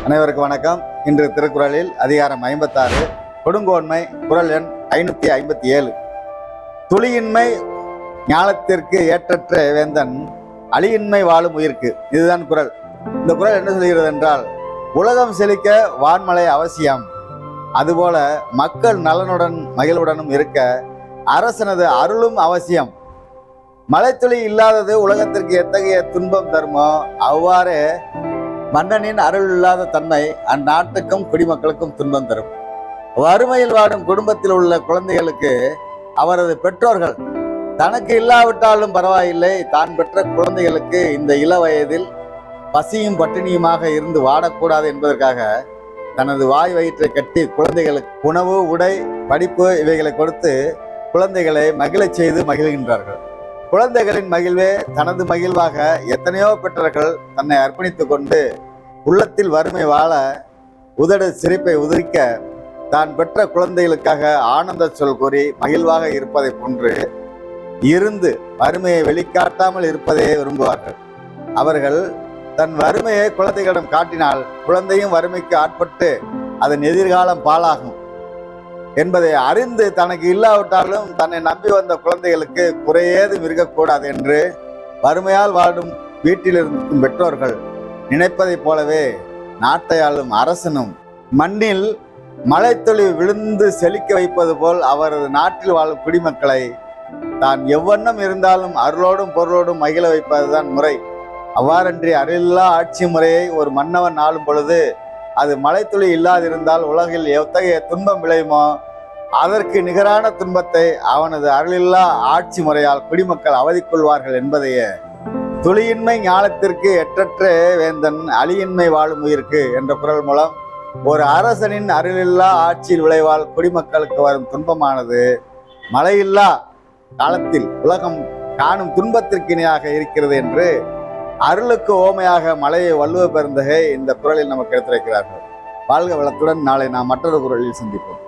அனைவருக்கும் வணக்கம். இன்று திருக்குறளில் அதிகாரம் 56 கொடுங்கோன்மை, குறள் எண் 557. துளியின்மை ஞாலத்திற்கு ஏற்றற்ற வேந்தன், அழியின்மை வாழும் உயிர்க்கு. இதுதான் குறள். இந்த குறள் என்ன சொல்கிறது என்றால், உலகம் செழிக்க வான்மழை அவசியம், அதுபோல மக்கள் நலனுடன் மகிழ்வுடனும் இருக்க அரசனது அருளும் அவசியம். மழைத்துளி இல்லாதது உலகத்திற்கு எத்தகைய துன்பம் தருமோ, அவ்வாறு மன்னனின் அருள் இல்லாத தன்மை அந்நாட்டுக்கும் குடிமக்களுக்கும் துன்பம் தரும். வறுமையில் வாடும் குடும்பத்தில் உள்ள குழந்தைகளுக்கு அவரது பெற்றோர்கள் தனக்கு இல்லாவிட்டாலும் பரவாயில்லை, தான் பெற்ற குழந்தைகளுக்கு இந்த இள வயதில் பசியும் பட்டினியுமாக இருந்து வாடக்கூடாது என்பதற்காக தனது வாய் வயிற்றை கட்டி குழந்தைகளுக்கு உணவு, உடை, படிப்பு இவைகளை கொடுத்து குழந்தைகளை மகிழச் செய்து மகிழ்கின்றார்கள். குழந்தைகளின் மகிழ்வே தனது மகிழ்வாக எத்தனையோ பெற்றோர்கள் தன்னை அர்ப்பணித்துக் கொண்டு உள்ளத்தில் வறுமை வாழ உதடு சிரிப்பை உதிரிக்க தான் பெற்ற குழந்தைகளுக்காக ஆனந்த சொல் கூறி மகிழ்வாக இருப்பதை போன்று இருந்து வறுமையை வெளிக்காட்டாமல் இருப்பதையே விரும்புவார்கள். அவர்கள் தன் வறுமையை குழந்தைகளிடம் காட்டினால் குழந்தையும் வறுமைக்கு ஆட்பட்டு அதன் எதிர்காலம் பாழாகும் என்பதை அறிந்து தனக்கு இல்லாவிட்டாலும் தன்னை நம்பி வந்த குழந்தைகளுக்கு குறையேதும் இருக்கக்கூடாது என்று வறுமையால் வாடும் வீட்டில் இருக்கும் பெற்றோர்கள் நினைப்பதைப் போலவே நாட்டை ஆளும் அரசனும் மண்ணில் மழைத்துளி விழுந்து செழிக்க வைப்பது போல் அவரது நாட்டில் வாழும் குடிமக்களை தான் எவ்வண்ணம் இருந்தாலும் அருளோடும் பொருளோடும் மகிழ வைப்பதுதான் முறை. அவ்வாறன்றி அருளில்லா ஆட்சி முறையை ஒரு மன்னவன் ஆளும் பொழுது அது மழைத்துளி இல்லாதிருந்தால் உலகில் எத்தகைய துன்பம் விளையுமோ அதற்கு நிகரான துன்பத்தை அவனது அருளில்லா ஆட்சி முறையால் குடிமக்கள் அவதிக்கொள்வார்கள் என்பதையே துளியின்மை ஞாலத்திற்கு எற்றற்ற வேந்தன், அழியின்மை வாழும் உயிர்க்கு என்ற குறள் மூலம் ஒரு அரசனின் அருளில்லா ஆட்சியில் விளைவால் குடிமக்களுக்கு வரும் துன்பமானது மழையில்லா காலத்தில் உலகம் காணும் துன்பத்திற்கு இணையாக இருக்கிறது என்று அருளுக்கு ஓமையாக மழையை வள்ளுவ பெருந்தகை இந்த குறளில் நமக்கு எடுத்துரைக்கிறார்கள். வாழ்க வளத்துடன் நாளை நாம் மற்றொரு குறளில் சந்திப்போம்.